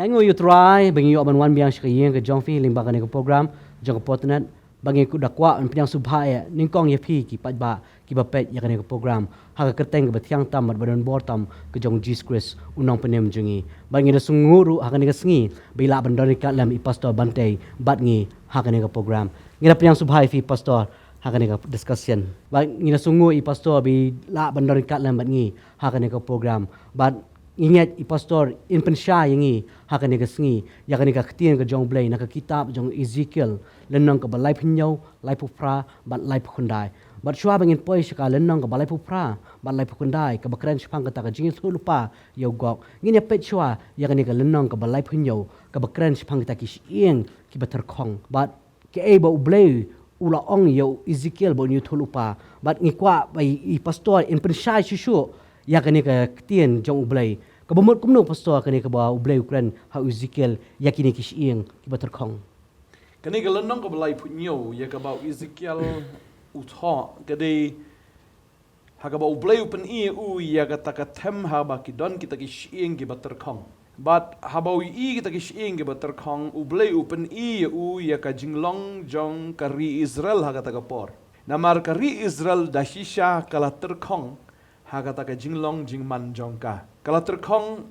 Yang you try bagi you aban wan biang shkiyeng ke jongfi limba kan ke program jong ke Potternet bagi ku dakwa piang subhaya ningkong ye phi ki pajba ki bapet ya kan ke program ha ka keteng ke batiang tam badan bortam ke jong Jesus Christ unang penem jungi bagi da sunguru ha kan ke sngi bila bandar ka lam i pastor Bantei bat ngi ha kan ke program ngira piang subhaya fi pastor hakan ka discussion ba ngina sungu i pastor bi la bandar kat lam ngi hakan ka program ba ingat i pastor in pensha yangi hakan ka sngi ya kan ka ktien ka jong blai na ka kitab jong Esekiel lenang ka balai phinyau lai pupra ba lai phundai ba shwa bangin poi shaka lenang ka balai pupra ba lai phundai ka bakran shpang ka ta ka jingil lupa yo gok ngina pet shwa ya kan ka lenang ka balai phinyau ka bakran shpang ta ki ing ki batar khong ba ke e ba ublai ula ong yo Esekiel bo new thulupa but ngikwa bai i pastor in pensai shishu ya kani ka tien jong ublai ka bomot kumno pastor kani ka ba ublai ukran ha Esekiel ya kini kising ki baterkhong kani ka lanong ka balai punyo ya ka ba Esekiel utho kadi ha ka ba ublai upen i u ya ka takatem ha ba ki don kita kising ki baterkhong but habau I kita kising ke baterkhong ublei upen I u ya ka jinglong jong kari Israel ha kata kapor namar kari Israel dashisha kala terkhong ha kata ka jinglong jingman jong ka kala terkhong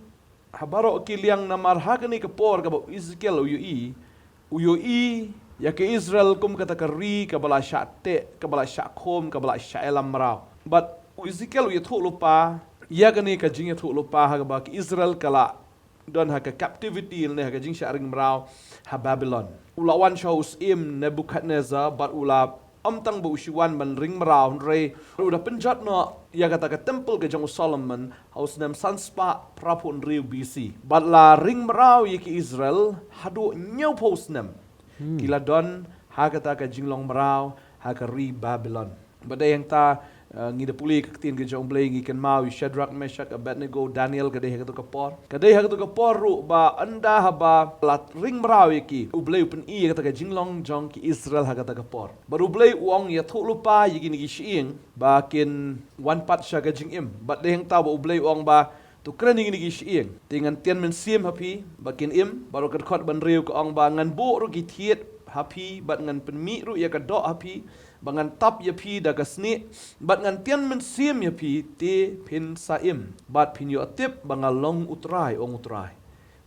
habaro kiliang namar ha kani kapor ka Ezekiel u I ya ke Israel kum kata kari ka bala syate ka bala syakhom ka bala syaelam rao but Ezekiel u thu lupa ya kani ka jing thu lupa ha ka Israel kala don haka captivity ne haka jing sharing mrau ha Babylon ulawan shows im Nebuchadnezzar but ula amtang bu shiwan man ring mrau re uda penjat no ya kata ka temple ke jong Solomon haus nem sanspa prapun riu BC but la ring mrau yiki Israel hadu nyau post nem kila don ha kata ka jinglong mrau haka ri Babylon badai yang ta ngida puli kaktin ke jong blay ngi ken mau Shadrach Meshach Abednego Daniel kadai hak tu kapor ru ba anda haba lat ring mrau yaki ublay upen I kata ka jinglong jong ki Israel hak ta kapor baru ublay uang ya thu lupa yiki ni shiing ba kin one part sha ka jingim ba dehang ta ba ublay uang ba tu kren ngi ni shiing tingan tian men sim happy ba kin im baru kat khot ban riu ko ong ba ngan bo ru ki thiet happy ba ngan pen mi ru ya ka do happy bangan tap ya pi da kasni bat ngan tian men sim ya pi te pin saim bat pin yo tip bangal long utrai ong utrai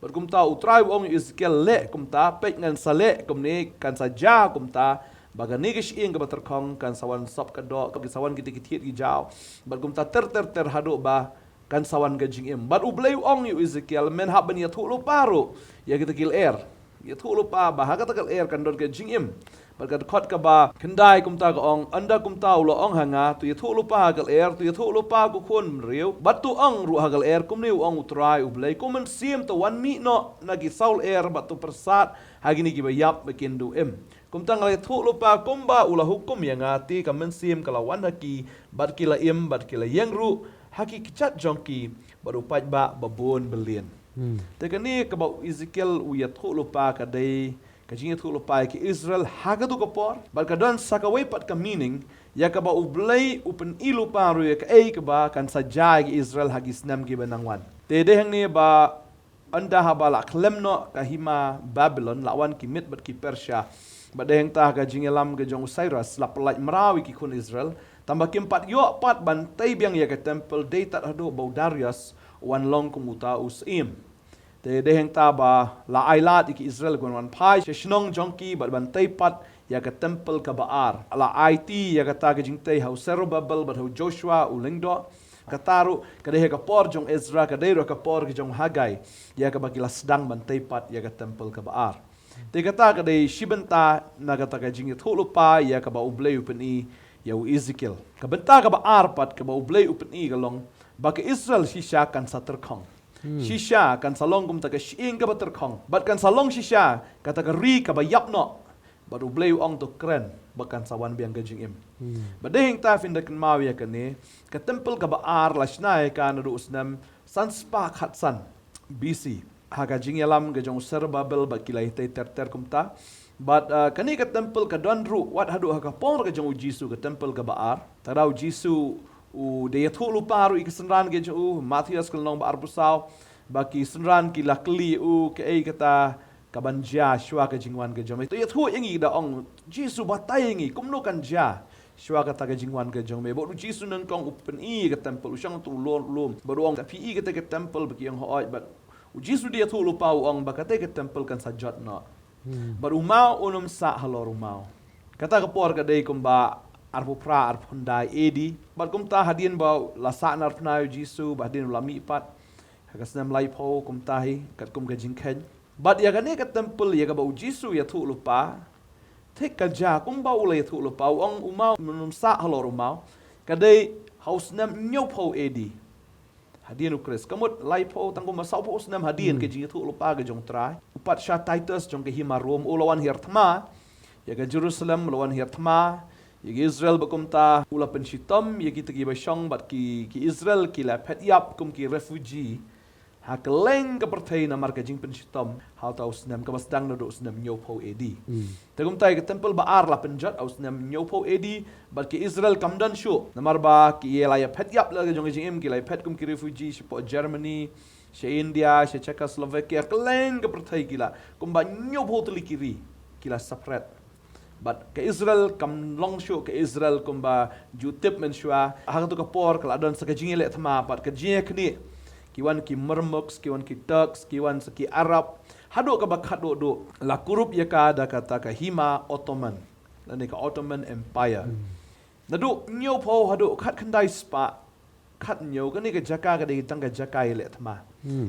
bat kum ta utrai ong Ezekiel le kum ta pek ngan sale kum ne kan saja kum ta baga nigish ing ka baterkhong kan sawan sop ka do ka sawan kiti kiti gi jaw bat kum ta ter hadu ba kan sawan ga jing im bat ublay ong yu Ezekiel men hab ban ya thu lo paru ya kita kil air ya thu lo pa ba ha ka takal air kan don ka jing im Bagat khot ka ba kendai kum ta ka ong anda kum ta ulo ong hanga tu yathu lupa hagal air tu yathu lupa ku khun riu batu ong ru hagal air kum ni ong utrai ublai kum men sim to wan mi no nagi saul air batu persat hagini ki bayap bekindu em kum ta ngal yathu lupa kum ba ula hukum yang ati kam men sim kala wan haki bat kila im bat kila yang ru haki kichat jongki baru paj ba babon belien tekani ka ba Ezekiel u yathu lupa ka dai kajing itu lupa ki Israel hagadu kapor bal kadon sakaway pat ka meaning ya ka ba ublay upen ilupa ru ya ka ay ka ba kan sajay ki Israel hagis nam ki banangwan te dehang ni ba anda habala klemno ka hima Babylon lawan ki mit bat ki Persia ba dehang ta ka jingelam ka jong Cyrus la pelaj merawi ki kun Israel tambah ki empat yo pat bantai biang ya ka temple data hadu bau Darius wan long kumuta usim te deheng taba la ailat iki Israel gon wan pai shnong jongki bat bantai pat ya ka temple ka baar la IT ya ka ta ka jingtai hau Zerubbabel bat hau Joshua ulingdo kataru ka dehe ka por jong Esra ka deiro ka por ki jong Haggai ya ka bagila sedang bantai pat ya ka temple ka baar te kata ka de shibenta na ka ta ka jingit hulupa ya ka ba ublay upeni ya Ezekiel ka benta ka baar pat ka ba ublay upeni galong ba ka Israel shisha kan saterkhong shisha kan salong kum taka shing ka baterkhong bat kan salong shisha kata ka ri ka bayap no baru blay ong to kren bakan sawan biang gajing im badeng ta fin dakan mawiya kane ka temple ka baar lasnai ka na usnam sanspa khatsan BC ha gajing yalam gajong Zerubbabel bakilai te ter kum ta but kani ka temple ka donru wat hadu ha ka por ka jong Jisu ka temple ka baar tarau Jisu u de yathu luparu iksenran ge ju Mathaios kelong ba arbusau baki senran ki lakli ke kata kabanja shwa ke jingwan ke jome to ya thu ingi da ong jisu batai ingi kumno kan ja shwa kata ke jingwan ke jome bo jisu nang kong open ke temple usang tu lom bo ong pi ke temple baki yang hoi but jisu dia thu lu pau ong bakate ke temple kan sajat no baru mau unum sa halor mau kata ke por ke dei kumba arpu pra arpundai edi bat kumta hadien bau lasan arpnai jisu badin lami pat hagasnam lai po kumtahi kat kum ke jingkhen bat ya gane ke temple ya ka bau jisu ya thu lupa thek ka ja kum bau le thu lupa ong umau unum sa halor mau kadai haus nam nyau po edi hadien ukres kamut lai po tangkum masau po usnam hadien ke jing thu lupa ke jong trai upat sha titus jong ke hima rom ulawan hirtma ya ke Jerusalem lawan hirtma ya Israel bakumta ula penshitom ya kita ki basong bat ki Israel ki la pet yap kum ki refugee ha keleng ke pertai na marka jing penshitom how ta usnam ka basdang no do usnam nyopo edi tegum tai ke temple baar la penjat usnam nyopo edi bat ki Israel kamdan shu namar ba ki la ya pet yap la jong jing em ki la pet kum ki refugee shi po Germany shi India shi Czechoslovakia keleng ke pertai kila kum ba nyopo tuli kiri kila separate but ke Israel kam long show ke Israel kumba jutip men shwa hang tu kapor kala don sa kajing le thma pat kajing kni kiwan ki mermux kiwan ki turks kiwan ki arab hadu ka bakhat do la kurup ya ka da kata ka hima ottoman lani ka ottoman empire nadu nyo pho hadu khat khandai spa khat nyo ka ni ka jaka ka de tang ka jaka le thma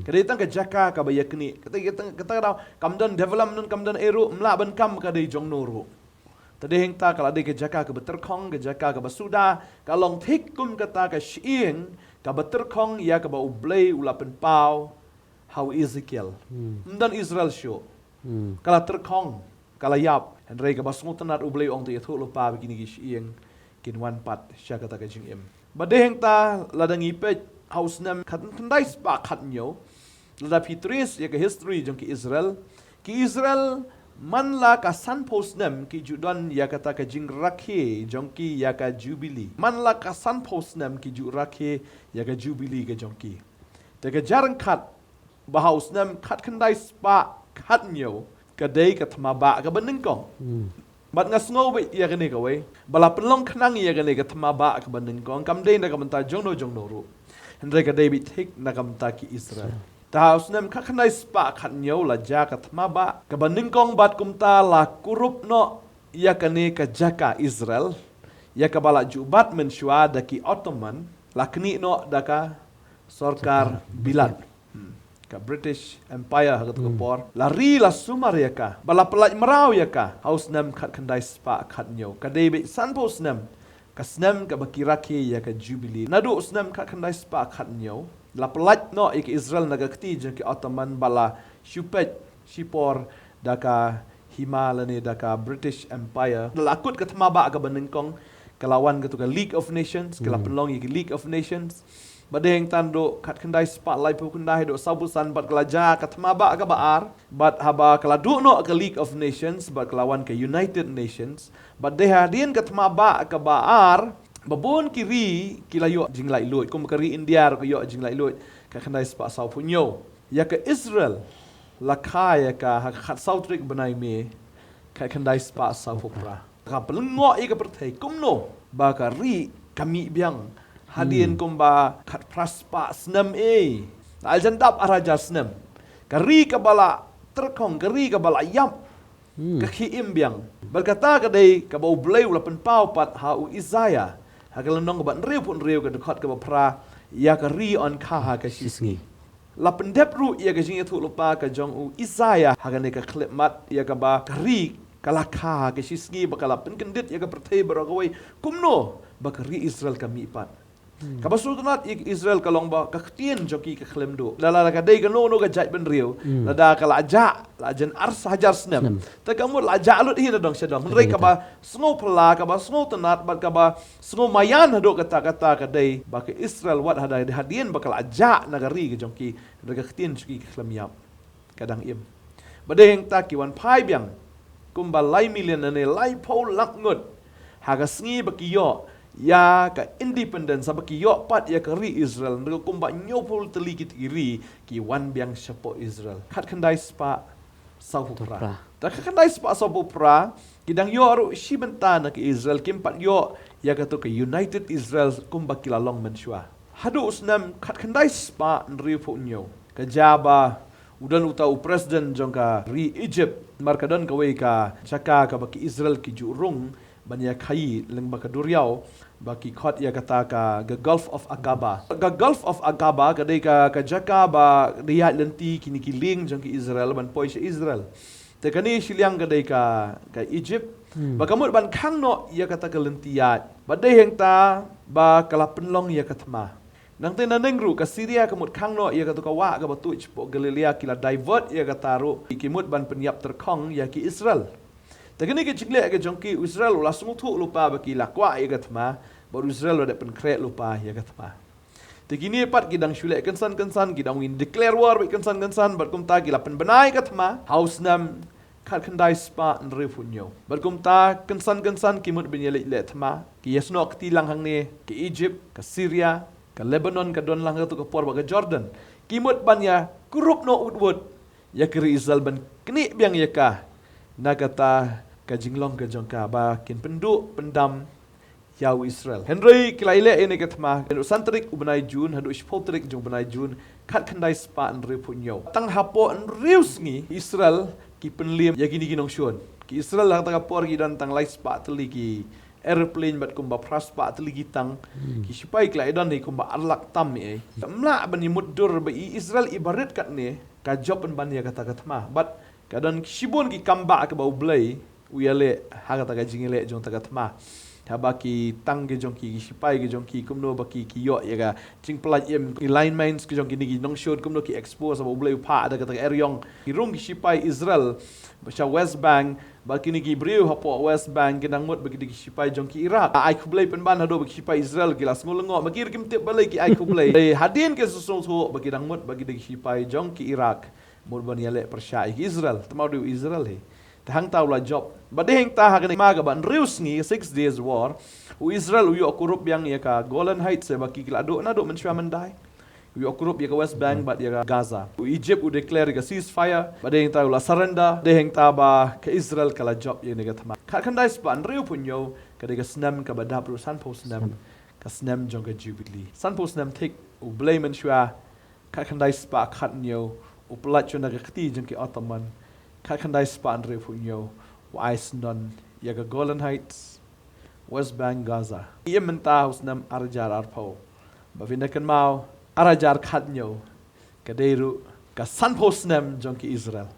ka de tang ka jaka ka ba yakni kata da kamdan development kamdan eru mla ban kam ka de jong noru tadi heng ta kalau ada ke jaka ke beterkong ke jaka ke basuda kalong thikum kata ke shieng ke beterkong ya ke bau blay ulapen pau how Esekiel dan Israel show kalau terkong kalau yap hendrai ke basung tenat ublay ong tu ya thu lupa begini ke shieng kin wan pat sya kata ke jingim bade heng ta ladang ipet haus nam khandai spa khat nyo lada Petros ya ke history jong ke Israel man la ka san posnem ki judan ya kata ka jing rakhe jongki ya ka jubilee man la ka san posnem ki ju rakhe ya ka jubilee ke jongki te ka jarang khat bahaus nem khat khandai spa khat nyo ka dei ka thma ba ka baning kong bat ngas ngo be ya ka ne ka we bala pelong khnang ya ka ne ka thma ba ka baning kong kam dei na ka manta jongno ru hendrai ka dei bi thik na ka manta ki Israel taus nem khanai spa khat nyo la ja ka thma ba ka baning kong bat kumta la kurup no ya ka ne ka jaka Israel ya ka bala jubat men shwa da ki Ottoman la kni no da ka sarkar bilad ka British Empire ha ka por la ri la sumar ya ka bala pelaj merau ya ka haus nem khat khandai spa khat nyo ka dei be san pos nem ka snem ka bakiraki ya ka jubilee nadu snem khat khandai spa khat nyo la pelat no ik Israel naga kti je ki Ottoman bala shupet shipor daka Himalani daka British Empire lakut ka thma ba ka baningkong kalawan ka tu ka League of Nations kala penlong ik League of Nations badeng tando khat khandai spa lai pu khandai do sabusan bat kala ja ka thma ba ka baar bat haba kala du no ka League of Nations bat kalawan ka United Nations bat de hadin ka thma ba ka baar babon kiri kilayo jinglai lut kum kari India ro yo jinglai lut ka khandai spa sau punyo ya ka Israel la kha ya ka khat sau trik banai me ka khandai spa sau pra ka pelngo i ka perthai kum no ba ka ri kami biang hadien kum ba khat praspa snam e al jandap araja snam kari ka bala terkong kari ka bala yam ka khiim biang berkata ka dei ka bau bleu la pen pau pat ha u Isaiah Haggai nong ban riu pun riu ka dekat ka pra ya ka ri on kha ha ka shisngi la pendep ru ya ka jing thu lupa ka jong u Isaiah hagane ka klip mat ya ka ba ka ri kala kha ka shisngi ba kala pen kendit ya ka perthai baragawai kumno ba ka ri Israel ka mi pat ka basultanat ik Israel ka long ba ka ktien joki ka khlemdo la la ka dei ka no ka jai ben riu la da ka la ja la jen ars hajar snem ta ka mu la ja lut hi na dong sedong rei ka ba sngo pla ka ba sngo tanat ba ka ba sngo mayan hado kata ka dei ba ka Israel wat hadien ba ka la ja na ka ri ka jongki ka ktien joki ka khlem yap kadang im ba deng ta ki wan phai biang kum ba lai million ne lai pho lak ngut ha ka sngi ba ki yo ya ka independent sabaki yo pat ya ka ri Israel ndo kumba nyopul teli kit iri ki wan biang syapo Israel khat khandai spa sahupra ta khandai spa sahupra kidang yo aru shibenta na ki Israel kim pat yo ya ka to ka United Israel kumba kilalong menshwa hadu usnam khat khandai spa nri pu nyo ka jaba udan utau president jongka ri Egypt markadon ka we ka chaka ka baki Israel ki jurung banya khai leng baka duriau baki khot ya kata ka Gulf of Aqaba ka Gulf of Aqaba kadai ka jaka ba riat lenti kini kiling jong ki Israel ban poi Israel te kani Shillong kadai ka Egypt baka mut ban khang no ya kata ka lentiat badai heng ta ba kala penlong ya katma nang tena nengru ka Syria kemut khang no ya kata ka wa ka batu po Galilea kila divert ya kata ru kimut ban penyap terkong ya ki Israel Tegani ke cikle ke jongki Israel ulah sumutu lupa baki lakwa ya katma baru Israel ada penkret lupa ya katma. Tegini pat kidang shule kensan kidang win declare war bik kensan berkum ta gila penbenai katma house nam kat kendai spa nrefunyo. Berkum ta kensan kimut benyelek letma ki yasno ketilang hang ne ke Egypt ke Syria ke Lebanon ke don lang tu ke por ke Jordan. Kimut banya kurup no udwud ya kiri Israel ban keni biang ya ka Nagata ka jinglong ka jongka ba kin penduk pendam yau Israel. Henry kilaile ini katma enu santrik ubenai Jun hadu ispotrik jong benai Jun kat kandai spa nri punyo. Tang hapo nrius ngi Israel ki penlim ya gini ginong shon. Ki Israel lang tang por gi dan tang lai spa teli ki airplane bat kumba praspa teli gitang ki sipai kilai dan ni kumba arlak tam e. Mla bani muddur ba Israel ibarat kat ni ka job ban ya kata katma. But kadang shibun ki kamba ke bau blai uyale haga taga jingile jong taga tma habaki tang ge jong ki sipai ge jong ki kumno baki ki yo ya ga jing pelaj em ki line mines ke jong ki nigi nong shod kumno ki expose bau blai pa ada kata eryong ki rum ki sipai Israel basha West Bank baki nigi briu hapo West Bank ke nangmut baki nigi sipai jong ki Iraq ai ku blai penban hado baki sipai Israel ki las ngolongo baki kim tip balai ki ai ku blai hadin ke susung so baki nangmut baki nigi sipai jong ki Iraq murban yale persyai Israel tamau du Israel he tahang tau la job badeng ta hagani maga ban rius ngi 6 days war u Israel u yokurup yang ya ka Golan Heights se baki kilado na do mensyua mendai u yokurup ya ka West Bank bat ya ka Gaza u Egypt u declare ka ceasefire badeng tau la surrender deheng ta ba ke Israel kala job ye ne ka thama khat khandai span riu punyo ka de ka snam ka badap ru san post nam ka snam jong ka jubilee san post nam take u blame mensyua khat khandai spa khat nyo upelat chuna ke keti jengki Ottoman khat khandai spa andre punyo wa Iceland ya ga Golan Heights West Bank Gaza ia menta usnam arjar arpau bavina kan mau arajar khatnyo kaderu ka sanposnam jengki Israel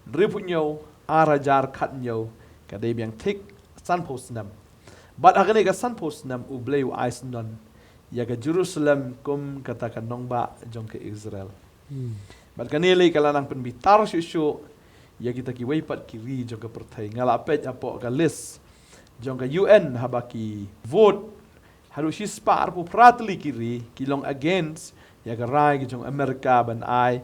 ripunyo arajar khatnyo kadai biang tik sanposnam but agane ka sanposnam ublei wa Iceland ya ga Jerusalem kum katakan nongba jengki Israel Bat kanili kalanang penbitar syusyu ya kita ki weipat kiri jong ka pertai ngalapet apo ka list jong ka UN habaki vote haru shispa arpu pratli kiri kilong against ya ka rai jong Amerika ban ai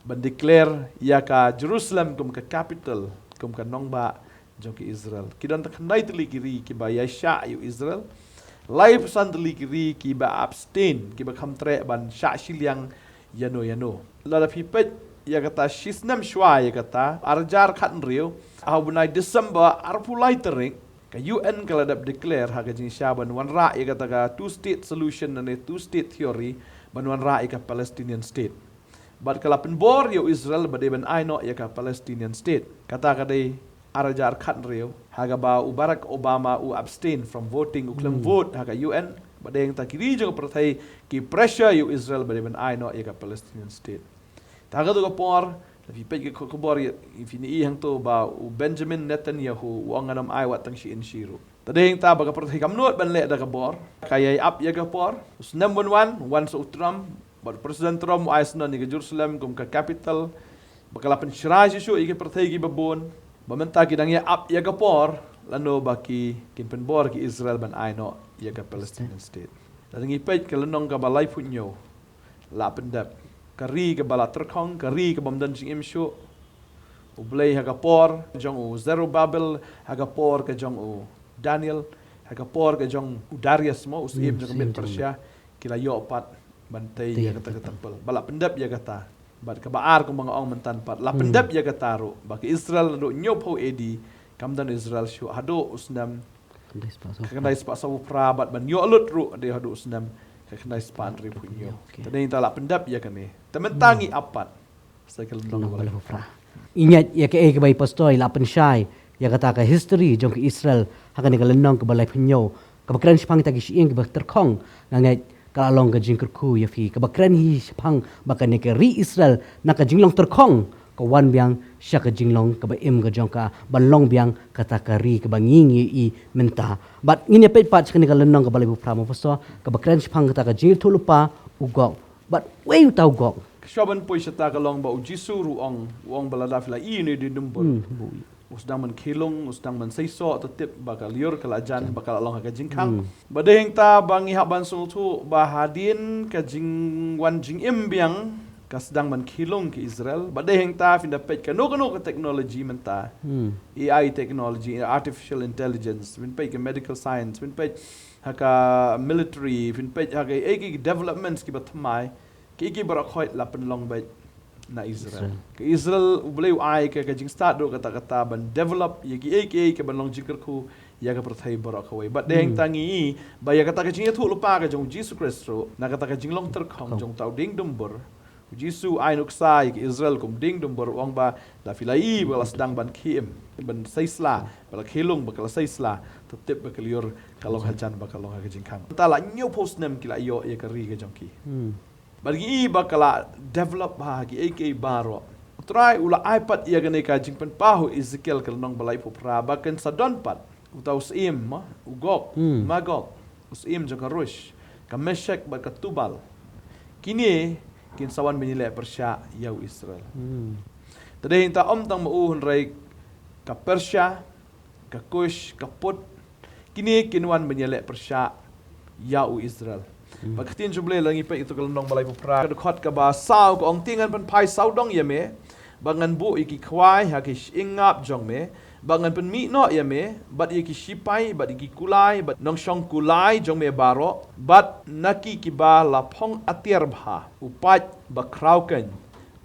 ban declare ya ka Jerusalem kum ka capital kum ka nongba jong ka Israel kidan tak handai tli kiri ki ba yasha yu Israel live san tli kiri ki ba abstain ki ba khamtre ban sha Shillong yano lada pipet ya kata shisnam shwa ya kata arjar khat nriu au bunai December arpulai tering ka UN kala dap declare ha jing syaban wan ra ya kata ka two state solution and two state theory ban wan ra ya ka Palestinian state but kala penbor yo Israel bade ban ai no ya ka Palestinian state kata kadai arjar khat nriu ha ga ba Barack Obama u abstain from voting u klem vote ha ka UN bade yang takiri jong pertai ki pressure you Israel bade ban ai no ya ka Palestinian state taga tu kapor tapi pej ke kubor infini hang tu ba u Benjamin Netanyahu wang anam ai wat tang shi in shiru tadeng ta ba ka pertai kamnot ban le da kabor kaya up ya kapor usnam one so Trump ba President Trump ai sna ni ke Jerusalem kum ka capital bakala pen shiraj shu ike pertai ki babon ba menta ki dang ya up ya kapor lano baki kin penbor ki Israel ban ai no ya ka Palestinian state tadeng ipej ke lenong ka balai punyo la pendap kari ke bala terkong kari ke bamdan jing imshu ublei haga por jong u Zerubbabel haga por ke jong u Daniel Hagapor ke jong udarias mo usim jong mit Persia kila yo pat bantai ya kata tempel. Balak pendap ya kata. Bat kebaar ko mga ong mentan pat. La pendap ya kata ro. Baki Israel do nyop ho edi kamdan Israel shu hado usnam kakandai spa sawu prabat ban yo alut ru de hado usnam kakandai spa andri punyo. Tadi ta la pendap ya kane. Tementangi apat. Sekal dong balai pra. Ingat ya ke ke bai pastoi la pensyai ya kata ka history jong ke Israel hakan ni kalenong ke balai penyo ka bakran shpang ta ki sieng ke terkong ngangai kala long ka jingkerku ya fi ka bakran hi shpang bakan ni ke ri Israel na ka jinglong terkong ka wan biang sya ka jinglong ka ba im ka jong ka balong biang kata ka ri ka bangingi i menta bat ngini pet pat ka ni kalenong ka balai pra mo pasto ka bakran shpang kata ka jingir tulupa ugok bat wei tau gok Shaban poi seta kalong ba ujisu ruang balada fila ini di numbur. Usdang man kilong, usdang man seiso tetip bakal liur kalajan bakal along ka jingkang. Badeng ta bangi haban sultu bahadin ka jingwan jingim biang ka sedang man kilong ke Israel. Badeng ta finda pet ka no ka teknologi menta. AI technology, artificial intelligence, fin pet ka medical science, fin pet haka military, fin pet haka eki developments ki batmai. Kiki berakhoi lapan long baik na Israel. Ke Israel boleh ai ke jing start do kata-kata ban develop yaki ke ban long jikerku ya ka perthai berakhoi. But deng tangi ba ya kata ke jing tu lupa ke jong Jesus Kristo na kata ke jing long terkhong jong tau ding dumbur. Jisu ai nuksai ke Israel kum ding dumbur wang ba la filai bala sedang ban kiem ban saisla bala kelung bakal saisla tetep bakal liur kalau hajan bakal long ke jingkang. Tala new post nem kila yo ya ka ri ke jongki. Bagi bakala develop bahagi AK baro. Try ula iPad ia gane ka jingpen pahu Esekiel kelnong balai popra baken sadon pat. Utau sim ugok magok usim jaka rush ka meshek ba ka tubal. Kini kin sawan binile Persia yau Israel. Tadi hinta tang mauhun rai ka Persia ka Kush ka Put. Kini kinwan binile Persia yau Israel. Pagkatin jumlah langi pa itu kalau nong balai popra dekat ke basau ko ong tingan pan pai sau dong ya me bangan bu iki kwai hakish ingap jong me bangan pen mi no ya me bat iki sipai bat iki kulai bat nong shong kulai jong me baro bat naki KIBA lapong atir bha upat bakrauken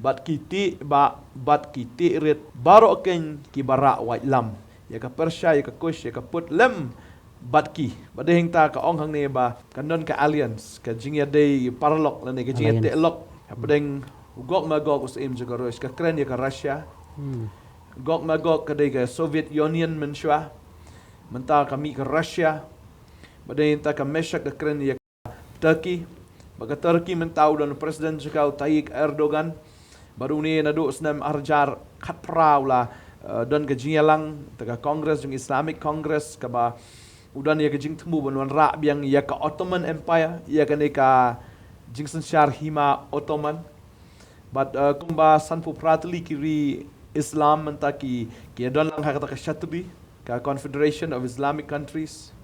bat kiti bat kiti rit baro ken kibara white lam ya ka Persia ya ka Kush ya ka Put lem batki badeng ta ka ong hang ne ba kanon ka alliance ka jingya day paralok la ne ka jingya telok badeng gok magok us im juga rois ka kren ya ka Russia gok magok ka day ka Soviet Union menshwa menta ka mi ka Russia badeng ta ka Meshak ka kren ya Turkey baga Turkey mentau don presiden juga Tayyip Erdogan baru ni nadu snam arjar khat praula don ka jingya lang ta ka Congress jung Islamic Congress ka ba udan ya ke jing temu banwan ra biang ya ka Ottoman Empire ya ka ne ka jing sensyar hima Ottoman but kumba sanpu pratli kiri Islam mentaki ki don lang kata ka shatbi ka Confederation of Islamic Countries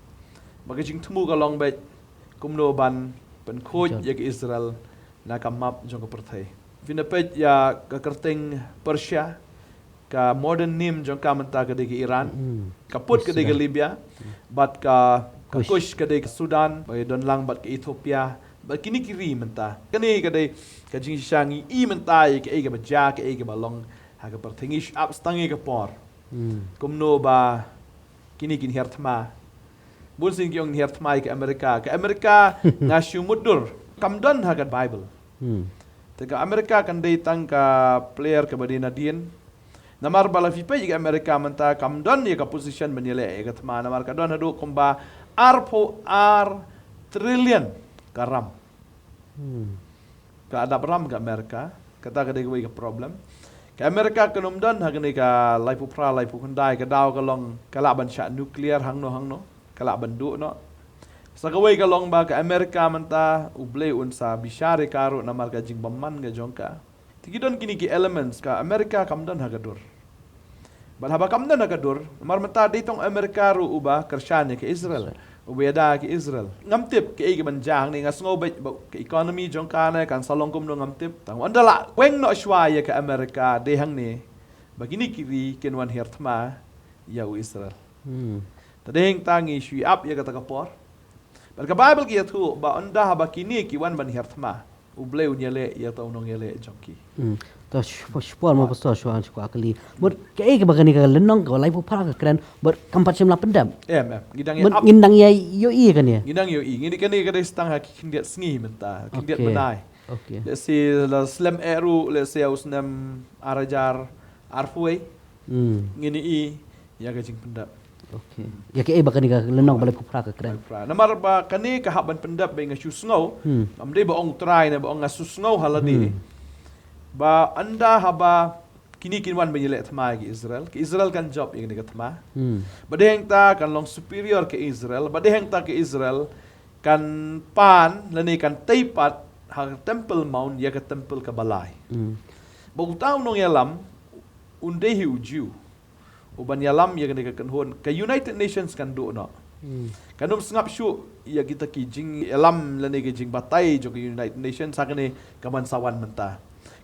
baga jing temu ka long bet kumno ban pen khoj ya ke Israel na ka map jong ka perthai vinapet ya ka kerteng Persia ka modern nim jong ka menta ka de Iran kaput ka de Libya bat ka Kush ka de Sudan bay don lang bat ka Ethiopia bat kini kiri menta kani ka de ka jing shangi i menta ka ega ba ja ka ega ba long ha ka perthingish up stangi ka por kumno ba kini kin hertma bun sing yong hertma ka Amerika na syumudur kamdon ha ka Bible tega Amerika kan de tang ka player ka badina din namar bala fipe jika Amerika menta kamdon ya ka position menile ya katma namar kadon hadu komba R trillion karam ka ada ram ka Amerika kata ka degwe ka problem ka Amerika kanumdon hagani ka laipu pra laipu kundai ka daw ka long kala ban sha nuclear hangno kala ban du no sa ka ka long ba ka Amerika menta uble unsa bishare karo namar ka jing bamman ga jongka Tigidon kini ki elements ka Amerika kamdan hagadur. Bal haba kamdan hagadur, mar mata ditong Amerika ru uba kersyane ke Israel. Ubeda ke Israel. Ngamtip ke igi banjang ni ngas ngobet ke economy jong kana kan salong kum no ngamtip. Tang andala weng no shwaya ke Amerika dehang ni. Bagini kiri kenwan hertma ya Israel. Tadeng tangi shui up ya kata kapor. Bal ka Bible ki tu ba anda haba kini ki wan ban hertma. Ubleu nyele ya tau nong nyele jongki. To sport mo pastor shuan shu akali. But ke bagani ka lenong ka lai pu para ka kran but kampat sim la pendam. Gidang ya But up. ngindang ya yo i kan ya. Gidang yo i. Ngini kani kada stang ha kindiat sngi menta. Kindiat Okay. benai. Okay. Let's say la slam eru, let's say usnam arajar arfuai. Ngini i ya ka jing pendap. Okay. Ya ke bagani ka lenong balai pu para ka kran. Namar ba kani ka haban pendap ba nga susngau. Amde ba ong try na ba ong susngau haladi. Ba anda haba kini kinwan ba yele thma ki Israel kan job yang ni thma. Badeng ta kan long superior ke Israel, badeng ta ke Israel kan pan lani kan teipat ha temple mount ya ka temple ka balai. Ba utaw nong yalam unde hi uju. Uban yalam ya kan kan hon ka United Nations kan do no. Kanum sengap syu ya kita ki jing yalam lani ke jing batai jo ke United Nations sa kani kaman sawan menta.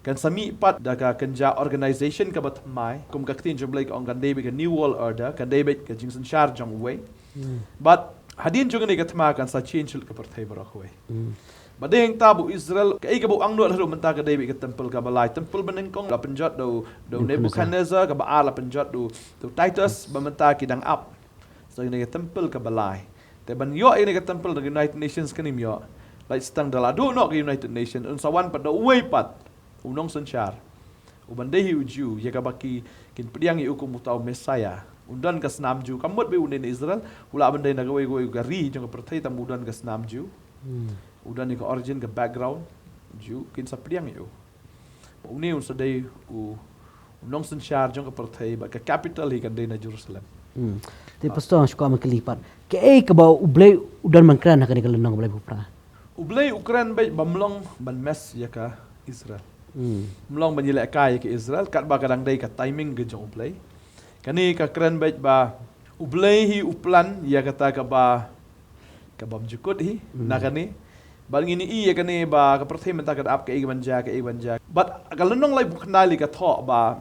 Kan sami pat daga kenja organization ka batmai kum ka tin jomlai ong kan debit ka new world order kan debit ka jing sanchar jong way. But hadin jo ni ka tma kan sa change ka parthai barak way. Badeng tabu Israel ka bu angno haru menta ka debit ka temple ka balai temple benengkong la penjat do Nebuchadnezzar ka ba la penjat do Titus ba menta ki dang up. So ni ka temple ka balai. Te ban yo ni ka temple ka United Nations kanim yo. Like stang dala do no ka United Nations unsawan pat do way pat unong sanchar ubandehi uju ya kabaki kin pediang i ukum utau Messiah undan ka snam ju kamot be unen Israel ula bandai na gawai gawai gari jong perthai tam udan ka snam ju udan ni ka origin ka background ju kin sa pediang i uni un sadai unong sanchar jong ka perthai ba ka capital hi kan dei na Jerusalem. Te pastor shu ka makalipat. Ke ka ba ublay udan mangkran ha kan ka lenong balai pu para. Ublay Ukraine bay bamlong ban mes ya ka Israel. Mlong banjile kai ke Israel kat ba kadang dai ka timing ge jong ublay. Kani ka kren bet ba ublay hi uplan ya kata ka ba bam jukut hi na kani bal ngini i ya kani ba ka perthai menta ka ap ke banja but kalenong lai buknali ka tho ba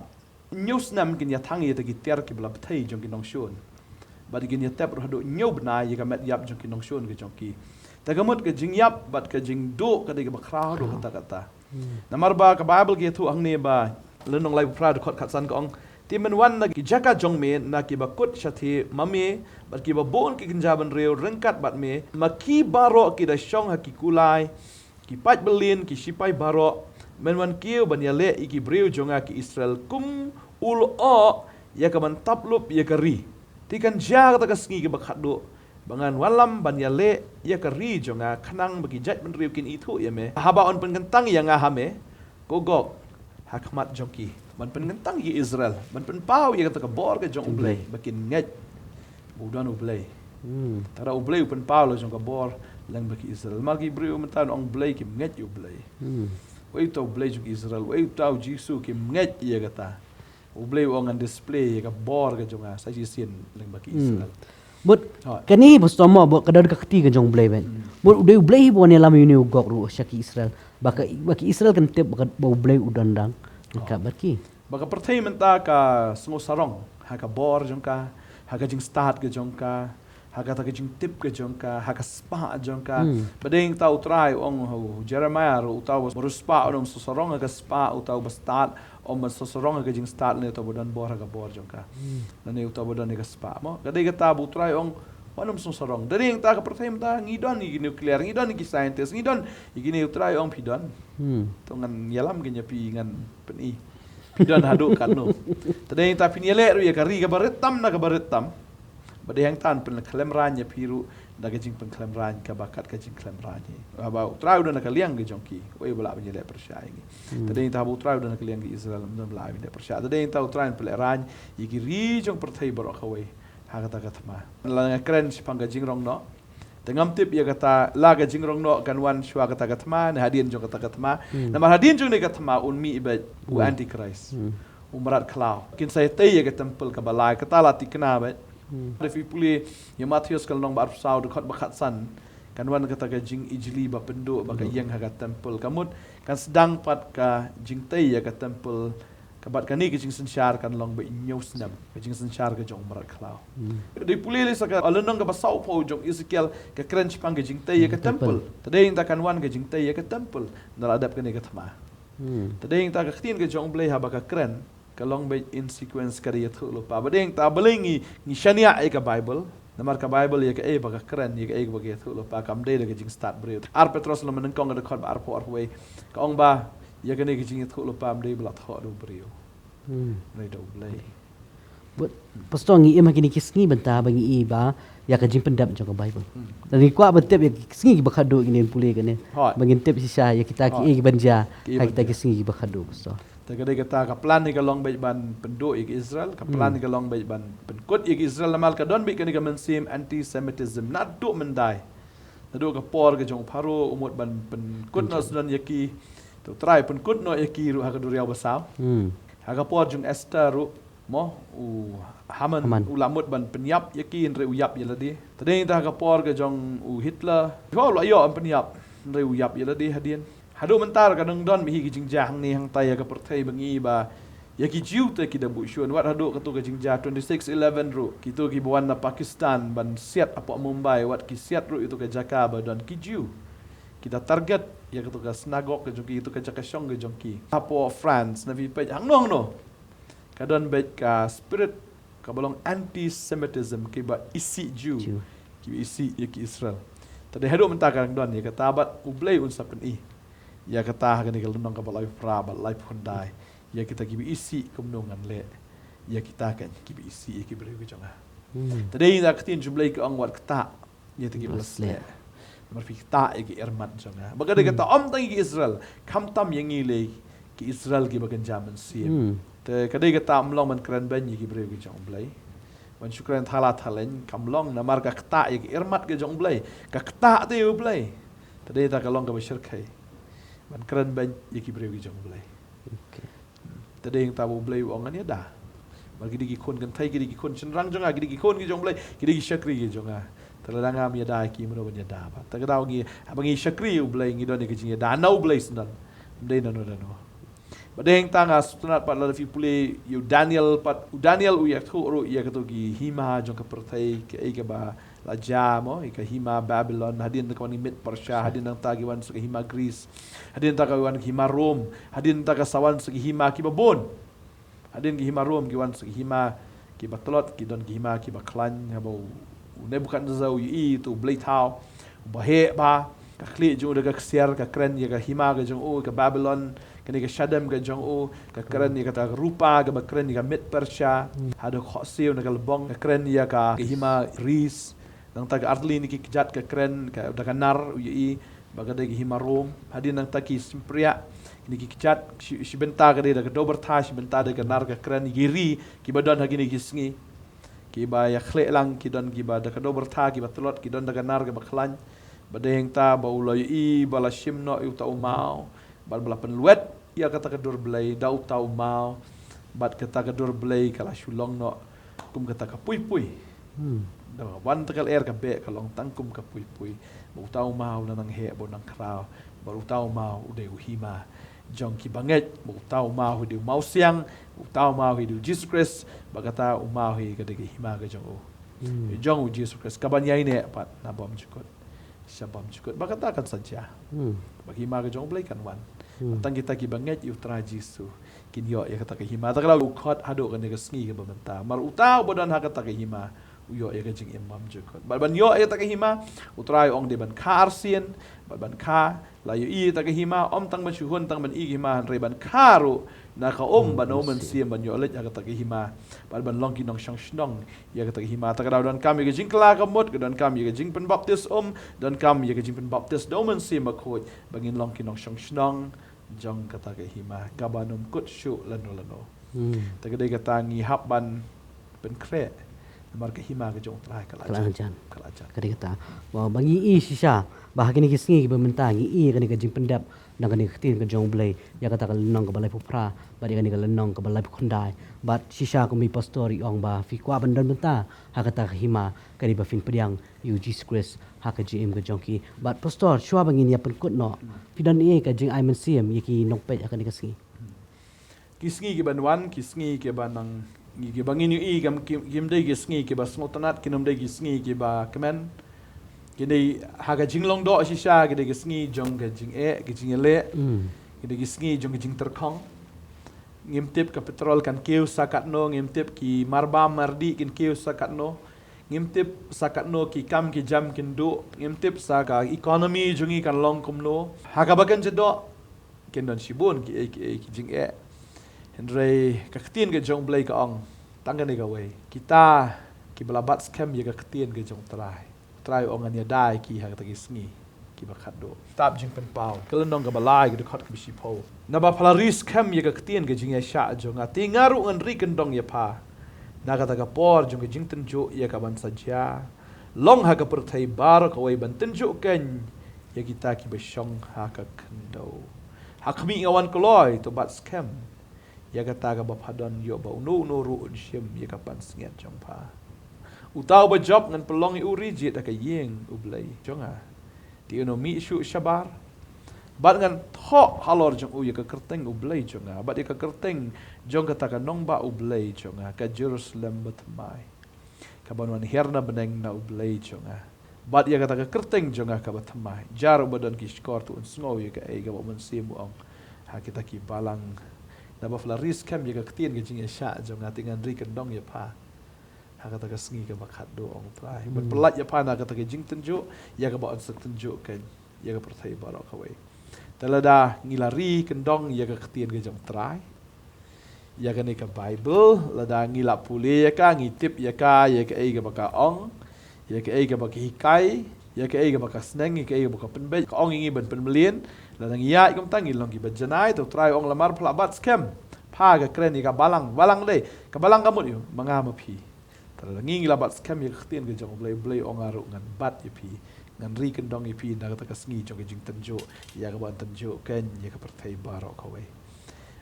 news nam kin ya thang ya ta ki ter ki bla thai jong ki nong shon ba kin ya tap ro do nyob na ya ka met yap jong ki nong shon ge jong ki ta gamot ka jing yap bat ka jing do ka de ka khra do kata Namar ba ka Bible ki tu ang ni ba lenong lai pra khot khatsan ko ong ti men wan na ki jaka jong me na ki ba kut shathi mame ba ki ba bon ki ginjaban reu rengkat bat me ma ki baro ki da shong ha ki kulai ki pat belin ki sipai baro men wan kiu ban ya le ki breu jonga ki Israel kum ul o ya ka man taplup ya ka ri ti kan ja ka sngi ki ba khadduh bangan walam ban ya le ya ka ri jonga khanang bagi jat ben riu kin itu ya me haba on pen gentang ya nga hame gogok hakmat jongki ban pen gentang ki Israel ban pen pau ya ka bor ka jong ublay bakin nget budan ublay tara ublay pen pau lo jong ka bor lang bagi Israel magi briu mentan ong ublay ki nget ublay wei to ublay jong Israel wei tau jisu ki nget ya kata ublay ong an display ya ka bor ka jonga sa jisin lang bagi Israel. But kani pastor mo bo kadar ka kati ka jong blay ben. But uday blay bo ni lam yuni ugok ru syaki Israel. Baki Israel kan tep ba blay udan dang. Ka baki. Baka perthai menta ka sngo sarong ha ka bor jong ka ha ka jing start ka jong ka ha ka ta ka jing tip ka jong ka ha ka spa jong ka badeng tau try ong Jeremaiah ru tau beruspa on so sarong ka spa utau ba start om so sarong ka jing start ne to bodan bor ha ka bor jong ka na ne utau bodan ne ka spa mo kadai ka tabu try ong wanam so sarong dari ta ka perthai menta ngidon ni nuclear ngidon ni scientist ngidon igini try ong pidon to ngan yalam genya pi ngan peni pidon haduk kan no tadeng ta pinile ru ya kari ka baretam na ka baretam badeng tan pen klem ranya piru daga jing pen klem ran ka bakat ka jing klem ranya aba trau na ka liang ge jongki oi bala pinile persyai ngi tadeng ta bu trau na ka liang ge Israel mdam la pinile persyai tadeng ta train pen ran yigi ri jong perthai barok kawai ha kata katma la kren sipang ka jing rong no tengam tip ya kata la ka jing rong no kan wan shwa kata katma na hadien jong kata katma na mar hadien jong ne katma un mi ibet u antichrist umrat klau kin saya tei ya ka temple ka balai kata la tikna bet If you puli ya Mathaios kal nong bar sau dekat bakat san kan wan kata ka jing ijli ba penduk ba ka yang ha ka temple kamut kan sedang pat ka jing tei ya ka temple Kabat kani ke jing sensyar kan long ba inyo snam. Ke jing sensyar ke jong marat klau. Di pulili saka alenong ke basau po jong Esekiel ke keren pang ke jing tay ke temple. Tadeng ta kan wan ke jing tay ke temple. Naladap kani ke thama. Tadeng ta ke tin ke jong blay haba ka keren. Kalong ba in sequence kari yathu lupa. Badeng ta belingi ni shania e ka Bible. Namar ka Bible ya ka e baka keren ya ka e baka yathu lupa kam day ke jing start brio. Ar Petros lo menengkong ke dekot ba ar po ar way. Ka ong ba ya kene ke jing thu lo pam dei blat ho do brio nei do blai But pastor ngi em kini kisngi benta bangi i ba ya ka jing pendap jong ka Bible. Dan kwa betep ya kisngi ba khadu ngin pule kene. Bangin tep sisa ya kita ki e banja ha kita kisngi ba khadu pastor. Ta kadai kata ka plan ni ka long bai ban pendo ik Israel ka plan ni ka long bai ban penkut ik Israel lamal ka don bi kani ka mensim anti semitism not do mendai. Nado ka por ka jong paro umut ban penkut nos dan yaki tu try pun kut no yaki ru haka duriau basau. Haka por jung Esther ru mo u haman ulamut ban penyap yaki andre uyap yeladi. Tadeng ta haka por ke jong u Hitler. Ho lo yo an penyap andre uyap yeladi hadien. Hadu mentar ka dong don mi hi jing jang ni hang tay ka perthai bangi ba yaki jiu te ki da bu shun wat hadu ka tu ka jing ja 2611 ru kitu ki buan na Pakistan ban siat apa Mumbai wat ki siat ru itu ka Jakarta dan ki jiu. Kita target ya ketu ka snagok ke jongki itu ka jakashong ke jongki apo France na vi pej hang nong no kadon bet ka spirit ka bolong anti semitism ke ba isi Jew ki isi ya ki Israel tade hadu mentakan don ya kata bat ublay unsapen i ya kata kan ke nong ka balai fra ba life hondai ya kita ki isi kumnongan le ya kita kan ki isi ya ki beri ke jonga tade ina katin jumlay ka ang wat kata ya te ki le marfikta egi ermat jonga baga de kata om tangi ki Israel kam tam yangi le ki Israel ki bagan jaman sim te kadai kata amlong man kran ban ki breu ki jong blai wan shukran thala thalen kamlong na marga kta egi ermat ki jong blai ka kta te u blai tadai ta kalong ka bashir khai man kran ban ki breu ki jong blai tadai ta bu blai ongan ya da bagi di ki kon kan thai ki kon chenrang jonga ki kon ki jong blai ki shakri ki jonga terladang am ya da ki meno ban ya da ba ta gadau ngi abangi shakri u blai ngi don ke jing ya da nau blai sendan dei nanu danu badeng tanga sunat pat la fi pule yu Daniel pat Daniel u yak thu ru ya to gi hima jong ka perthai ke e ke ba la jamo e ka hima Babylon hadin ka ni mit Persya hadin nang tagi wan se hima Greece hadin ta ka wan hima Rome hadin ta ka sawan se hima ki babon hadin ki hima Rome ki wan se hima ki batlot ki don ki hima ki baklan ha bau nebukan zau yi tu blai thao bahe ba ka kli ju de ka siar ka kren ya ka hima ka jong o ka Babylon ka ni ka Shaddam ka jong o ka kren ya ka ta rupa ka ba kren ya ka mit Persya hado khoseu na ka lebong ka kren ya ka hima Greece nang ta ka artli ni ki jat ka kren ka da ka nar yi baga de hima Rome hadin nang ta ki simpria ni ki jat si benta ka de da ka dober tha si benta de ka nar ka kren giri ki badon ha gini ki sngi KIBA ya khle lang ki don KIBA da kado bertha ki batlot ki don da ganar ke baklan badeng ta baulai i bala shimno u ta umau bal bala penluet ya kata kadur blai dau ta umau bat kata kadur blai kala Shillong no kum kata ka pui pui da wan ta kal er ka be kalong tangkum ka pui pui u ta umau na nang he bo nang krao baru ta umau de u hima jong ki banget u ta umau de mau siang utau mau hidu Jesus Christ bagata umau hi kada ki hima ga jong jong Jesus Christ kabanya ini pat na bom jukut sabam jukut bagata kan saja bagi hima ga jong blai kan wan tang kita ki banget yu tra Jesus kin yo ya kata ki hima ta kalau khot hado kan ga sngi ga bamenta mar utau bodan ha kata ki hima uyo ya ga jing imam jukut ban yo ya ta ki hima utrai ong de ban karsien ban ka la yu i ta ki hima om tang ma chuhun tang ban i hima re ban karu na ka ban omen siam ban yo let ya kata ki hima ban long ki nong shang shnong ya kata ki hima ta ka dan kam ya jing kla ka mot dan kam ya jing pen baptis dan kam ya jing pen baptis domen siam ba khoi bangin long ki nong shang shnong jong kata ki hima gabanum kut shu lano ta ka de kata ngi hap ban pen kre mar ka hima ka jong trai kala jan ka de kata bangi i sisa bahagi ni kisngi ki bementangi i kani ka jing pendap nang kani khtin ka jong blai ya kata ka lenong ka balai pupra bari kani ka lenong ka balai khundai bat sisa ko mi pastori ong ba fi kwa bandan benta ha kata ka hima kani ba fin pediang yu Jesus Christ ha ka jim ka jongki bat pastor shwa bangin ya pen kut no pidan e ka jing ai men siam yaki nokpet ya kani ka singi Kisngi ke banwan, kisngi ke banang ke bangin yu gam kim dei kisngi ke ba smotanat kinom dei kisngi ke ba kemen. Kini haga jinglong do shisha ke dei kisngi jong ke jing ke jing le. Ke dei kisngi jong ke jing terkong. Ngimtip ke petrol kan keu sakat no, ngimtip ki marba mardi kin keu sakat no. Ngimtip sakat no ki kam ki jam kin do, ngimtip saka economy jungi kan long kum no. Haga bakan jedok kin don shibun ki jing Henry kaktin ke jong blay ka ong tangga ni gawai kita ki balabat scam ye kaktin ke jong try ong ania dai ki ha ta sngi ki ba khadduh tab jing pen pau kelendong ka balai ke khat ki sipo na ba phala ris scam ye kaktin ke jing ya sha jong ati ngaru ngan ri kendong ye pa na ka ta ka por jong ke jing ten jo ye ka ban saja long ha ka perthai bar ka wai ban ten jo ken ye kita ki ba shong ha ka kendo hakmi ngawan koloi to bat scam ya kata ka bapadon yo ba no ru shim ya kapan singet jong pa utau ba job ngan pelong uri jit ka yeng ublai jonga ti no mi shu shabar bat ngan tho halor jong u ya ka kerteng ublai jonga bat ya ka kerteng jong kata ka nong ba ublai jonga ka Jerusalem batmai ka banwan herna beneng na ublai jonga bat ya kata ka kerteng jonga ka batmai jar badan ki skor tu sngo ya ka e ga ba mun simu ong ha kita ki balang na ba flaris kam ye ka ktien ke jing sha jong ngati ngan ri kendong ye pa ha kata ka sngi ka bakhat do ong trai ban pelat ye pa na kata ke jing tenjo ya ka ba on sak tenjo kan ya ka perthai barok ka wei talada ngilari kendong ya ka ktien ke jong trai ya ka ni ka bible lada ngila pule ya ka ngitip ya ka e ka baka ong ya ka e ka baka hikai ya ka e ka baka sngi ka e ka baka penbe ka ong ngi ban penmelien Ladang iya ikum tangi long ki bajanai to try ong lamar pelabat scam pa ga kren ka balang le ka balang kamut yo mangama pi tala ngi labat scam ye khtin ge jong blay ong aru ngan bat ye pi ngan ri kendong ye pi na ka sngi jong ge jing tanjo ya ka ban tanjo ken ye ka perthai baro ka we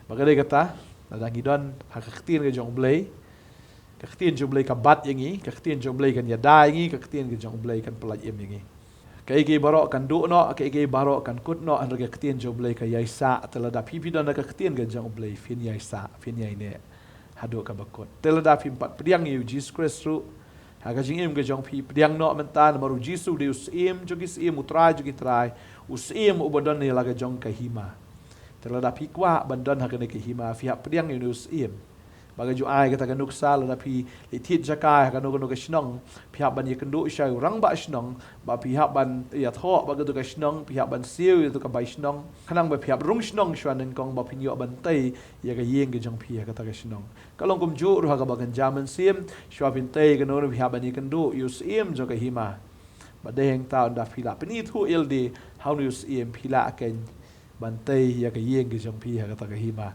bagale kata ladang idon ha khtin ge jong blay ka khtin jong blay ka bat ye ngi ka khtin jong blay kan ya dai ngi ka khtin ge jong blay kan pelat ye ngi kai barok kan du no kai barok kan kut no an rega ktien jo blai ka yaisa telada pipi dan ka ktien ga jang blai fin yaisa fin yai ne hadu ka bakot telada pim pat priang yu Jesus Christ ru ha ga jing im ga jong pi priang no mentan maru Jesus de us im jo gis im utrai jo gitrai us im ubodon ne la ga jong ka hima telada pi kwa bandon ha ga ne ka hima fi ha priang yu us im bagai ju ai kata kanuk sal na pi litit jakai kanuk kanuk shnong pihak ban ye kendu syai rang ba shnong ba pihak ban ya tho ba gatu ka shnong pihak ban siu itu ka bai shnong kanang ba pihak rung shnong shwan nen kong ba pinyo bantai ya ka yeng ge jong pi kata ka shnong kalong kum ju ru ha ka ba kan jaman sim shwa pintai kanuk pihak ban ye kendu yus im jo ka hima ba deheng ta nda pila peni thu ildi how yus im pila ken bantai ya ka yeng ge jong pi kata ka hima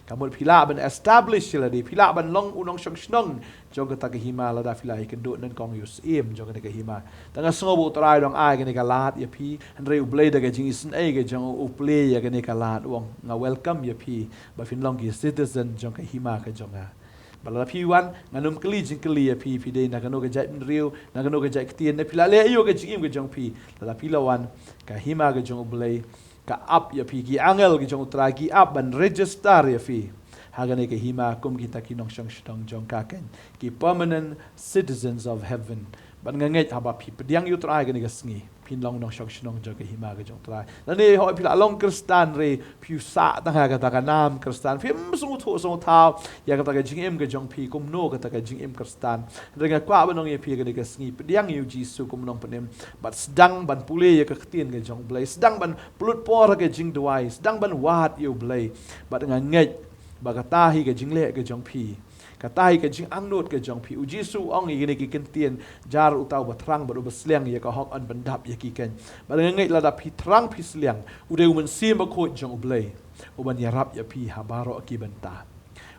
kamut pila ban establish ladi pila ban long unong shong shnong jong ka ta hima lada pila ikan do nan kong yus im jong ka hima tanga sngobu trai dong ai ka ka lat ya pi andre u blade ga jing isen ai ga jong u play ya ka ka lat wong nga welcome ya pi ba fin long ki citizen jong ka hima ka jong a bala pi wan nganum kli jing kli ya pi de na kano ka jai riu na kano ka jai ktien na pila le ayo ka jing im ka jong pi lada pila wan ka hima ka jong u blade ka up ya pi ki angel ki jong tra ki up ban register ya fi hagane ke hima kum kita ki nong shong shtong jong ka ken ki permanent citizens of heaven ban nganget haba pi pediang yu tra ga ni ga sngi pin long nong shong shtong jong ke hima ga jong tra la ni ho pi la long kristan re pi sa ta ga ta ga nam kristan fi msu tho so tha ya ga ta ga jing em ga jong pi kum no ga ta ga jing em kristan re ga kwa ban nong ye pi ga ni ga sngi pediang yu jisu kum nong penem bat sedang ban pule ya ka ktien ga jong blai sedang ban pulut por ga jing duai sedang ban wat yu blai bat nganget ba ka tahi ga jing le ga jong pi katai ka jing angnut ka jong pi uji su ong i gini ki kentien jar utau ba trang ba do besliang ya ka hok an bandap ya ki ken ba ngai la da pi trang pi sliang ude umen sim ba ko jong ublei uban yarap ya pi habaro ki banta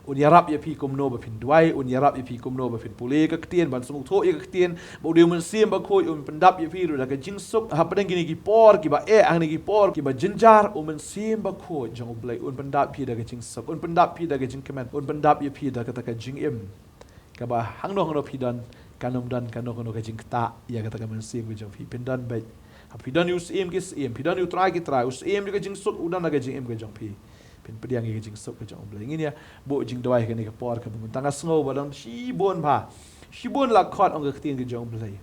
un yarap ya pi kum no ba pin duai un yarap ya pi kum no ba pin pule ka ktien ban sung tho ya ka ktien ba ude umen sim ba ko un bandap ya pi ru da ka jing suk ha padang gini ki por ki ba ang ni ki por ki ba jinjar umen sim ba ko jong ublei un bandap pi da ka jing suk un bandap pi da ka jing kemen un bandap ya pi da ka ta ka jing im ka ba hang no pi dan kanom dan kano ka jing ta ya ka ta ka men sim ka jong pi pin dan ba pi dan us im kis im pi dan u try ki try us im ka jing suk udan da ka jing im ka jong pi Pin pediang ye jing sok ke jong blai ngi ya bo jing doi ke ni ke por ke bung tanga sngo badam shi bon ba shi bon la khot ong ke tin ke jong blai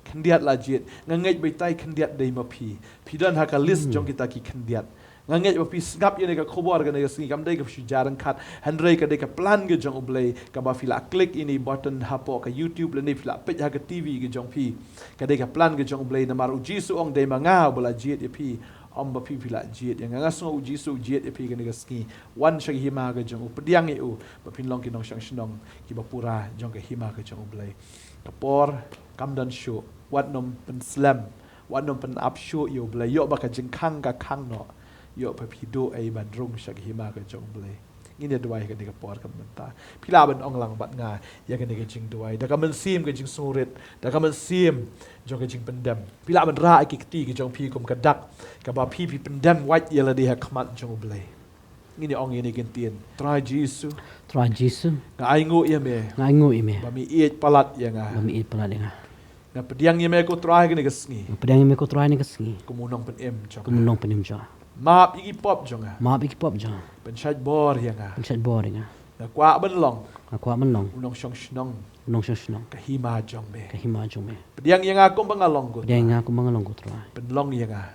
khendiat la jet ngangai bai tai khendiat dei ma phi dan ha ka list jong kita ki khendiat ngangai ba pi ngap ye ne ka khobor ke ne sngi kam dei ke shu jarang khat handrei ke dei ka plan ke jong blai ka ba fila click ini button ha po ka YouTube le ni fila pej ha ke TV ke jong phi ka dei ka plan ke jong blai na mar uji su ong dei ma nga bola jet ye phi om ba pi pila jet yang nga so uji su jet epi ke nega ski wan shagi hima ke jong pediang e u ba pin long ki nong shang shnong ki ba pura jong ke hima ke jong blai kapor kam dan shu wat nom pen slam wat nom pen up shu yo blai yo ba ka jing khang ka khang no yo pa pi do ai ban rong shagi hima ke jong blai ini dua ke nega por ka menta pila ban ong lang bat nga ya ke nega jing dua da ka men sim ke jing surit da ka men sim jong ke jing pendam pila ban ra ki kti ke jong pi kum ka dak ka ba pi pendam white yela de ha khamat jong blai ini ong ini gen tien try Jesus nga ai ngo ye me ba mi e palat ya nga nga pediang ye me ko try ke nega sngi ko munong pen em jong map iki pop jonga pen chat bor ya nga nga kwa ban long unong shong shnong ka hima jong me pediang ye nga kom bangalong go pen long ye nga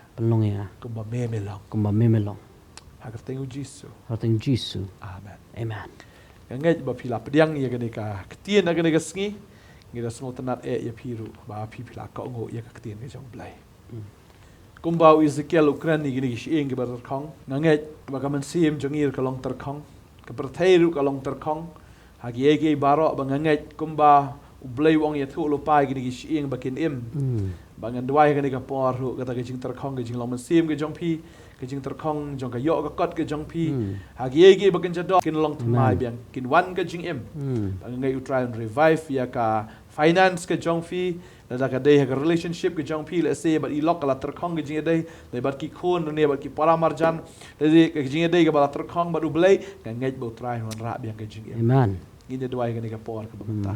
kom ba me long ha ka tengu jisu amen ngai ba phila pediang ye ka ktien na ga sngi ngira sngo tanat e ye phiru ba phi phila ka ngo ye ka ktien ke jong blai kumbau Esekiel Ukraine gini gieng ke bar khong nganget ba kaman sim jongir ka long ter khong ka pertheiru ka long ter khong hagi ege baro ba nganget kumba ublei wong ye thu lo pai gini gieng ba kin im ba ngan dwai ka ni ka por ru ka ta ke jing ter khong ke jing long man sim ke jong phi ke jing ter khong jong ka yo ka kot ke jong phi hagi ege ba kin jado kin Nongthymmai biang kin wan ka jing im ba ngai u try and revive ya ka finance ke jong phi da ka dei ha relationship ke jong phi le se ba i lok la ter khong ke jing dei le ba ki khon ne ba ki paramarjan le ke jing dei ke ba ter khong ba du blai ka ngai bo try hon ra biang ke jing amen ini dua ke ni ka por ke ba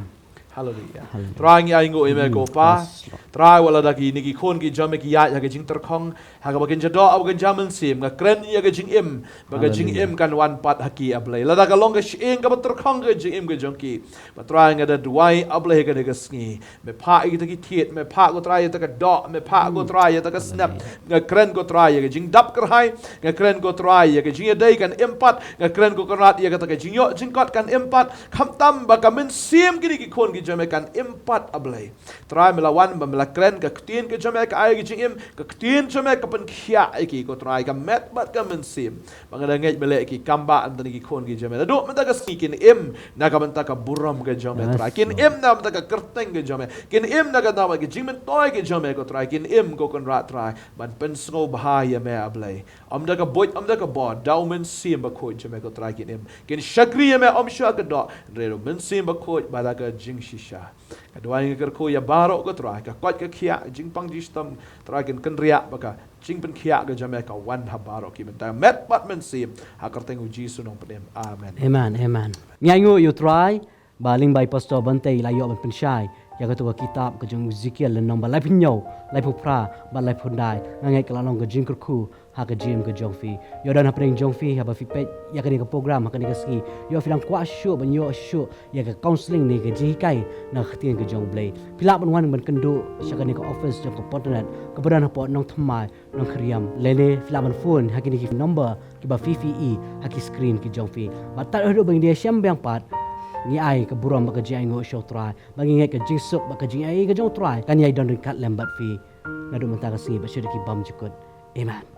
hallelujah try ngi ai ngo e me ko pa try wala da ki ni ki khon ki jam ki ya ke jing ter khong ha ka ba ken jado ab ken jaman sim nga kren ya ke jing im ba ke jing im kan wan pat haki ablai la da ka long ke shing ka ba ter khong ke jing im ke jong ki ba try nga da duai ablai ke ne ke sngi me pa i ta ki thiet me pa ko try ta ka do me pa ko try ta ka snap nga kren ko try ke jing dap kar hai nga kren ko try ke jing dei kan impat nga kren ko karat ya ka ta ke jing yo jing kot kan impat kham tam ba ka men sim ki ni ki khon ki jame kan impat ablai try melawan ba mela kren ka ktien ke jame ka ai ke jing im ka ktien jame ka pen khia ki ko try ka met bat ka men sim bangada ngai mele ki kamba antani ki khon ki jame do menta ka skikin im na ka menta ka buram ke jame try kin im na menta ka kerteng ke jame kin im na ka na ki jing men toy ke jame ko try kin im ko kon rat try ban pen sngo bahaya me ablai am da ka boy am da ka bo daw men sim ba ko jame ko try kin im kin shakri me am sha ka do re men sim ba ko ba da ka jing shisha kadua ngi ker ko ya baro ko try ka kwat ka khia jing pang ji stam try kin kan ria ba ka jing pen khia ka jame ka wan ha baro ki men ta met pat men sim ha kar tengu jisu nong pedem amen ngai ngo you try baling by pastor Bantei la yo ban penshai ya ka tu ka kitab ka jong Esekiel nong ba lai pinyo lai phupra ba lai phundai ngai ka long ka jing kur khu ha ka jim ka jong fi yo dan ha preng jong fi ha ba fi pet ya ka ni ka program ha ka ni ka ski yo fi lang kwa shu ban yo shu ya ka counseling ni ka jinghikai na khtien ka jong blai phila ban wan ban kendo sha ka ni ka office jong ka Potternet ka badan ha po Nongthymmai Nongkhryiem lele phila ban phone ha ki ni ki number ki ba fi e ha ki screen ki jong fi ba ta ro bang dia syam bang pat ni ai ka buram ba ka jing ngo show try bagi ngai ka jing sok ba ka jing ai ka jong try kan yai don kat lembat fi na do menta ka singi ba syukur ki bam jukut amen